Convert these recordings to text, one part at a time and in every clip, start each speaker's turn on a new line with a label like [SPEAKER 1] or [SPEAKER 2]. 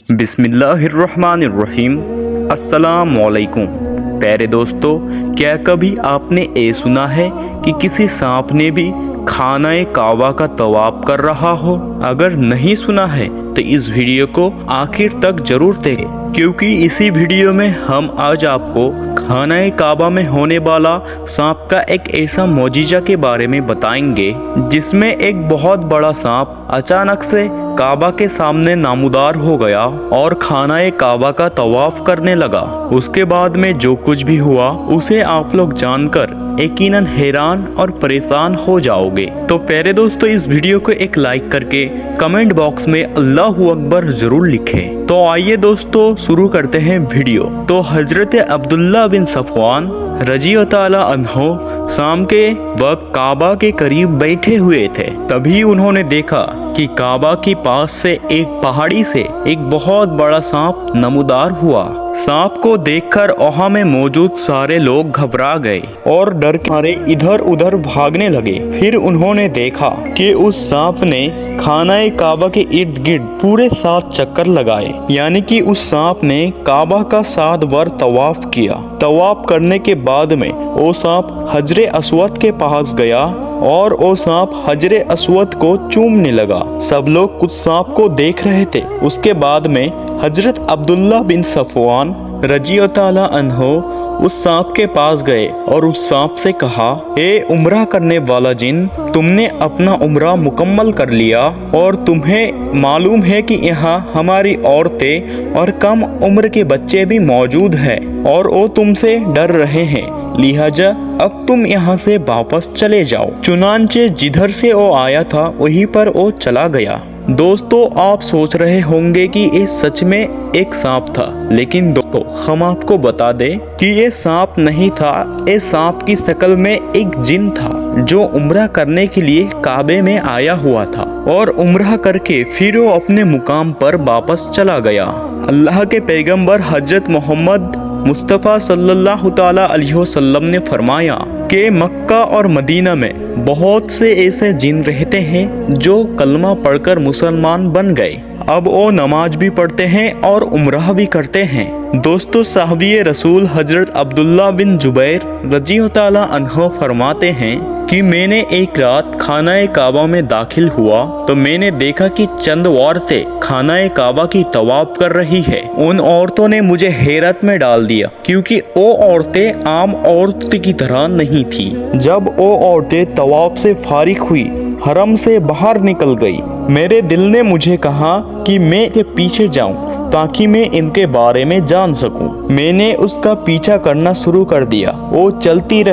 [SPEAKER 1] بسم اللہ الرحمن الرحیم۔ السلام علیکم پیارے دوستو، کیا کبھی آپ نے یہ سنا ہے کہ کسی سانپ نے بھی خانہ کعبہ کا طواف کر رہا ہو؟ اگر نہیں سنا ہے تو اس ویڈیو کو آخر تک ضرور دیکھیں، کیونکہ اسی ویڈیو میں ہم آج آپ کو خانہ کعبہ میں ہونے والا سانپ کا ایک ایسا معجزہ کے بارے میں بتائیں گے جس میں ایک بہت بڑا سانپ اچانک سے کعبہ کے سامنے نمودار ہو گیا اور خانہ کعبہ کا طواف کرنے لگا۔ اس کے بعد میں جو کچھ بھی ہوا اسے آپ لوگ جان کر یقیناً حیران اور پریشان ہو جاؤ گے۔ تو پیارے دوستو، اس ویڈیو کو ایک لائک کر کے کمنٹ باکس میں اللہ اکبر ضرور لکھیں۔ تو آئیے دوستو شروع کرتے ہیں ویڈیو۔ تو حضرت عبداللہ بن صفوان رضی اللہ تعالیٰ عنہ شام کے وقت کعبہ کے قریب بیٹھے ہوئے تھے، تبھی انہوں نے دیکھا کہ کعبہ کے پاس سے ایک پہاڑی سے ایک بہت بڑا سانپ نمودار ہوا۔ سانپ کو دیکھ کر وہاں میں موجود سارے لوگ گھبرا گئے اور ڈر کے مارے ادھر ادھر بھاگنے لگے۔ پھر انہوں نے دیکھا کہ اس سانپ نے خانہ کعبہ کے ارد گرد پورے 7 چکر لگائے، یعنی کہ اس سانپ نے کعبہ کا 7 بار طواف کیا۔ طواف کرنے کے بعد میں وہ سانپ حجر اسود کے پاس گیا اور وہ سانپ حجر اسود کو چومنے لگا۔ سب لوگ اس سانپ کو دیکھ رہے تھے۔ اس کے بعد میں حضرت عبداللہ بن صفوان رضی اللہ تعالیٰ عنہ اس سانپ کے پاس گئے اور اس سانپ سے کہا، اے عمرہ کرنے والا جن، تم نے اپنا عمرہ مکمل کر لیا اور تمہیں معلوم ہے کہ یہاں ہماری عورتیں اور کم عمر کے بچے بھی موجود ہیں اور وہ تم سے ڈر رہے ہیں، لہذا اب تم یہاں سے واپس چلے جاؤ۔ چنانچہ جدھر سے وہ آیا تھا وہیں پر وہ چلا گیا۔ دوستو، آپ سوچ رہے ہوں گے کہ یہ سچ میں ایک سانپ تھا، لیکن دوستو ہم آپ کو بتا دیں کہ یہ سانپ نہیں تھا، یہ سانپ کی شکل میں ایک جن تھا جو عمرہ کرنے کے لیے کعبے میں آیا ہوا تھا اور عمرہ کر کے پھر وہ اپنے مقام پر واپس چلا گیا۔ اللہ کے پیغمبر حضرت محمد مصطفیٰ صلی اللہ تعالیٰ علیہ وسلم نے فرمایا کہ مکہ اور مدینہ میں بہت سے ایسے جن رہتے ہیں جو کلمہ پڑھ کر مسلمان بن گئے، اب وہ نماز بھی پڑھتے ہیں اور عمرہ بھی کرتے ہیں۔ دوستو، صحابی رسول حضرت عبداللہ بن جبیر رضی اللہ تعالیٰ عنہ فرماتے ہیں کہ میں نے ایک رات خانہ کعبہ میں داخل ہوا تو میں نے دیکھا کہ چند عورتیں خانہ کعبہ کی طواف کر رہی ہے۔ ان عورتوں نے مجھے حیرت میں ڈال دیا کیونکہ وہ عورتیں عام عورت کی طرح نہیں تھی۔ جب وہ عورتیں طواف سے فارغ ہوئی، حرم سے باہر نکل گئی، میرے دل نے مجھے کہا کہ میں کے پیچھے جاؤں تاکہ میں ان کے بارے میں جان سکوں۔ میں نے اس کا پیچھا کرنا شروع کر دیا۔ وہ چلتی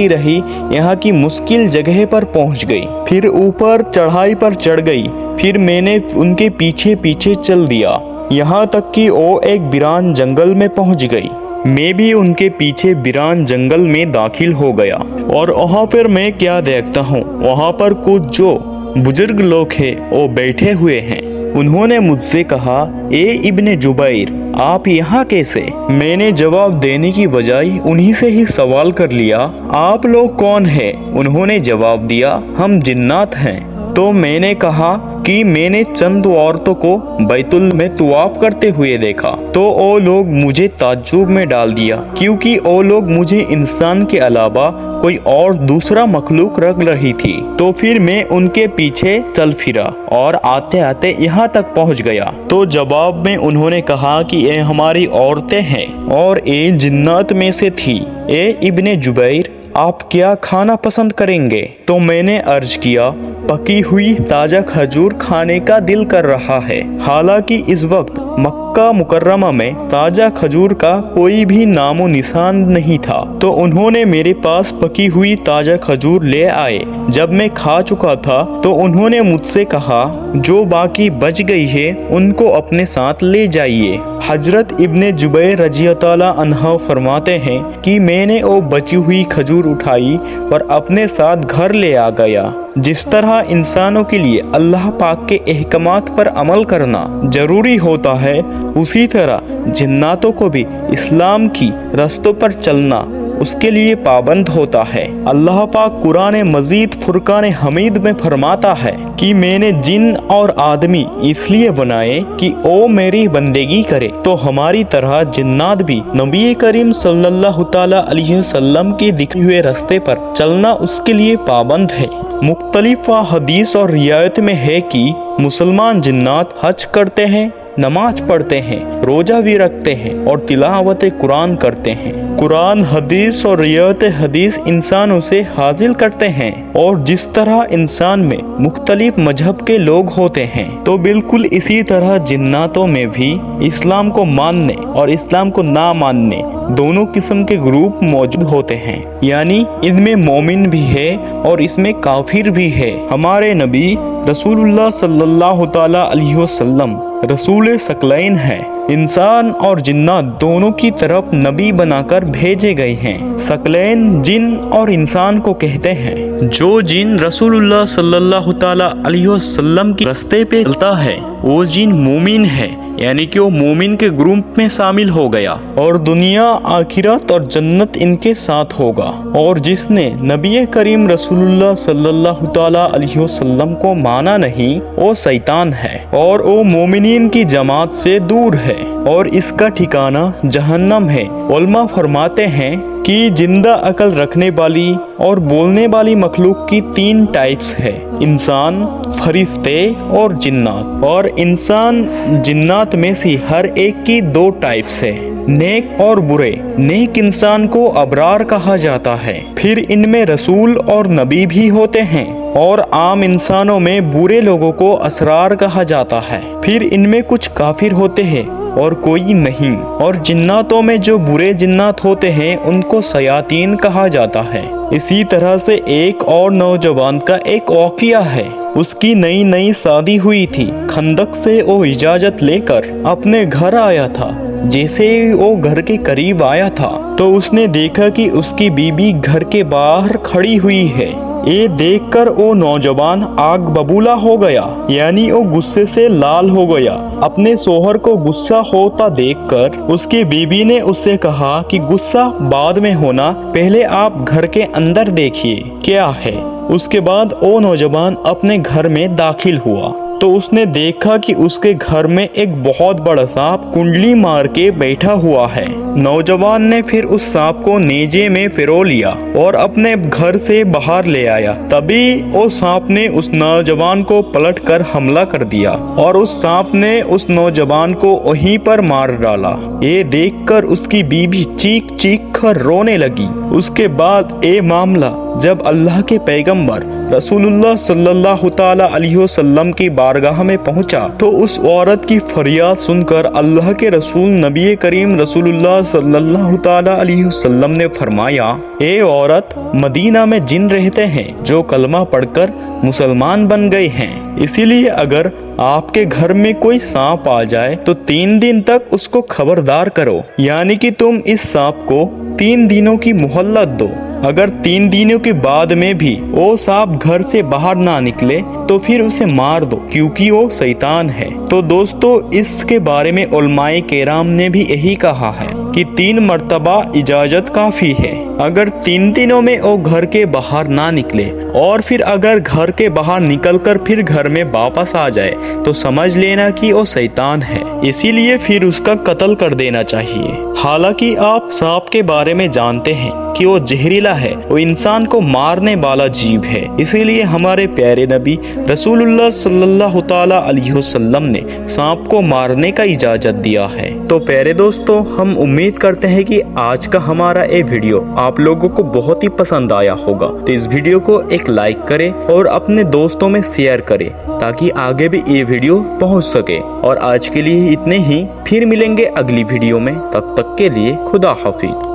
[SPEAKER 1] رہی یہاں کی مشکل جگہ پر پہنچ گئی، پھر اوپر چڑھائی پر چڑھ گئی، پھر میں نے ان کے پیچھے پیچھے چل دیا یہاں تک کہ وہ ایک ویران جنگل میں پہنچ گئی۔ میں بھی ان کے پیچھے ویران جنگل میں داخل ہو گیا اور وہاں پر میں کیا دیکھتا ہوں، وہاں پر کچھ جو بزرگ لوگ ہیں وہ بیٹھے ہوئے ہیں۔ انہوں نے مجھ سے کہا، اے ابن جبیر، آپ یہاں کیسے؟ میں نے جواب دینے کی بجائے انہی سے ہی سوال کر لیا، آپ لوگ کون ہیں؟ انہوں نے جواب دیا، ہم جنات ہیں۔ تو میں نے کہا کہ میں نے چند عورتوں کو بیت اللہ میں طواف کرتے ہوئے دیکھا، تو وہ لوگ مجھے تعجب میں ڈال دیا کیونکہ وہ لوگ مجھے انسان کے علاوہ کوئی اور دوسرا مخلوق رکھ رہی تھی۔ تو پھر میں ان کے پیچھے چل پھرا اور آتے آتے یہاں تک پہنچ گیا۔ تو جواب میں انہوں نے کہا کہ یہ ہماری عورتیں ہیں اور یہ جنات میں سے تھی۔ اے ابن جبیر، آپ کیا کھانا پسند کریں گے؟ تو میں نے عرض کیا، پکی ہوئی تازہ کھجور کھانے کا دل کر رہا ہے۔ حالانکہ اس وقت مکہ مکرمہ میں تازہ کھجور کا کوئی بھی نام و نشان نہیں تھا، تو انہوں نے میرے پاس پکی ہوئی تازہ کھجور لے آئے۔ جب میں کھا چکا تھا تو انہوں نے مجھ سے کہا، جو باقی بچ گئی ہے ان کو اپنے ساتھ لے جائیے۔ حضرت ابن جبیر رضی اللہ تعالیٰ عنہ فرماتے ہیں کہ میں نے وہ بچی ہوئی کھجور اٹھائی اور اپنے ساتھ گھر لے آ گیا۔ جس طرح انسانوں کے لیے اللہ پاک کے احکامات پر عمل کرنا ضروری ہوتا ہے، اسی طرح جناتوں کو بھی اسلام کی رستوں پر چلنا اس کے لیے پابند ہوتا ہے۔ اللہ پاک قرآن مجید فرقان حمید میں فرماتا ہے کہ میں نے جن اور آدمی اس لیے بنائے کہ او میری بندگی کرے، تو ہماری طرح جنات بھی نبی کریم صلی اللہ تعالی علیہ وسلم کے دکھائے ہوئے راستے پر چلنا اس کے لیے پابند ہے۔ مختلف حدیث اور روایت میں ہے کہ مسلمان جنات حج کرتے ہیں، نماز پڑھتے ہیں، روزہ بھی رکھتے ہیں اور تلاوت قرآن کرتے ہیں۔ قرآن حدیث اور روایت حدیث انسانوں سے حاصل کرتے ہیں، اور جس طرح انسان میں مختلف مذہب کے لوگ ہوتے ہیں تو بالکل اسی طرح جناتوں میں بھی اسلام کو ماننے اور اسلام کو نہ ماننے دونوں قسم کے گروپ موجود ہوتے ہیں، یعنی ان میں مومن بھی ہے اور اس میں کافر بھی ہے۔ ہمارے نبی رسول اللہ صلی اللہ تعالی علیہ وسلم رسول ثقلین ہے، انسان اور جنات دونوں کی طرف نبی بنا کر بھیجے گئے ہیں۔ ثقلین جن اور انسان کو کہتے ہیں۔ جو جن رسول اللہ صلی اللہ تعالی علیہ وسلم کے راستے پہ چلتا ہے وہ جن مومن ہے، یعنی کہ وہ مومن کے گروپ میں شامل ہو گیا اور دنیا آخرت اور جنت ان کے ساتھ ہوگا۔ اور جس نے نبی کریم رسول اللہ صلی اللہ تعالی علیہ وسلم کو مانا نہیں وہ شیطان ہے اور وہ مومنین کی جماعت سے دور ہے اور اس کا ٹھکانہ جہنم ہے۔ علماء فرماتے ہیں کہ زندہ عقل رکھنے والی اور بولنے والی مخلوق کی 3 ٹائپس ہے: انسان، فرشتے اور جنات، اور انسان جنات میں سے ہر ایک کی 2 ٹائپس ہے: نیک اور برے۔ نیک انسان کو ابرار کہا جاتا ہے، پھر ان میں رسول اور نبی بھی ہوتے ہیں، اور عام انسانوں میں برے لوگوں کو اسرار کہا جاتا ہے، پھر ان میں کچھ کافر ہوتے ہیں اور کوئی نہیں، اور جناتوں میں جو برے جنات ہوتے ہیں ان کو شیاطین کہا جاتا ہے۔ اسی طرح سے ایک اور نوجوان کا ایک واقعہ ہے۔ اس کی نئی شادی ہوئی تھی، خندق سے وہ اجازت لے کر اپنے گھر آیا تھا۔ جیسے وہ گھر کے قریب آیا تھا تو اس نے دیکھا کہ اس کی بیوی گھر کے باہر کھڑی ہوئی ہے۔ یہ دیکھ کر وہ نوجوان آگ ببولا ہو گیا، یعنی وہ غصے سے لال ہو گیا۔ اپنے شوہر کو غصہ ہوتا دیکھ کر اس کی بیوی نے اس سے کہا کہ غصہ بعد میں ہونا، پہلے آپ گھر کے اندر دیکھیے کیا ہے۔ اس کے بعد وہ نوجوان اپنے گھر میں داخل ہوا تو اس نے دیکھا کہ اس کے گھر میں ایک بہت بڑا سانپ کنڈلی مار کے بیٹھا ہوا ہے۔ نوجوان نے پھر اس سانپ کو نیزے میں فرو لیا اور اپنے گھر سے باہر لے آیا۔ تبھی وہ سانپ نے اس نوجوان کو پلٹ کر حملہ کر دیا اور اس سانپ نے اس نوجوان کو وہیں پر مار ڈالا۔ یہ دیکھ کر اس کی بیوی چیخ چیخ کر رونے لگی۔ اس کے بعد یہ معاملہ جب اللہ کے پیغمبر رسول اللہ صلی اللہ تعالی علیہ وسلم کی بارگاہ میں پہنچا تو اس عورت کی فریاد سن کر اللہ کے رسول نبی کریم رسول اللہ صلی اللہ تعالی علیہ وسلم نے فرمایا، اے عورت، مدینہ میں جن رہتے ہیں جو کلمہ پڑھ کر مسلمان بن گئے ہیں، اسی لیے اگر آپ کے گھر میں کوئی سانپ آ جائے تو 3 دن تک اس کو خبردار کرو، یعنی کہ تم اس سانپ کو 3 دنوں کی مہلت دو۔ اگر 3 دنوں کے بعد میں بھی وہ سانپ گھر سے باہر نہ نکلے تو پھر اسے مار دو، کیونکہ وہ شیطان ہے۔ تو دوستو، اس کے بارے میں علماء کرام نے بھی یہی کہا ہے کہ 3 مرتبہ اجازت کافی ہے۔ اگر 3 دنوں میں وہ گھر کے باہر نہ نکلے اور پھر اگر گھر کے باہر نکل کر پھر گھر میں واپس آ جائے تو سمجھ لینا کہ وہ شیطان ہے، اسی لیے پھر اس کا قتل کر دینا چاہیے۔ حالانکہ آپ سانپ کے بارے میں جانتے ہیں کہ وہ زہریلا ہے، وہ انسان کو مارنے والا جیو ہے، اسی لیے ہمارے پیارے نبی رسول اللہ صلی اللہ تعالی علیہ وسلم نے سانپ کو مارنے کا اجازت دیا ہے۔ تو پیارے دوستو، ہم امید کرتے ہیں کہ آج کا ہمارا یہ ویڈیو آپ لوگوں کو بہت ہی پسند آیا ہوگا، تو اس ویڈیو کو ایک لائک کریں اور اپنے دوستوں میں شیئر کریں تاکہ آگے بھی یہ ویڈیو پہنچ سکے۔ اور آج کے لیے اتنے ہی، پھر ملیں گے اگلی ویڈیو میں، تب تک کے لیے خدا حافظ۔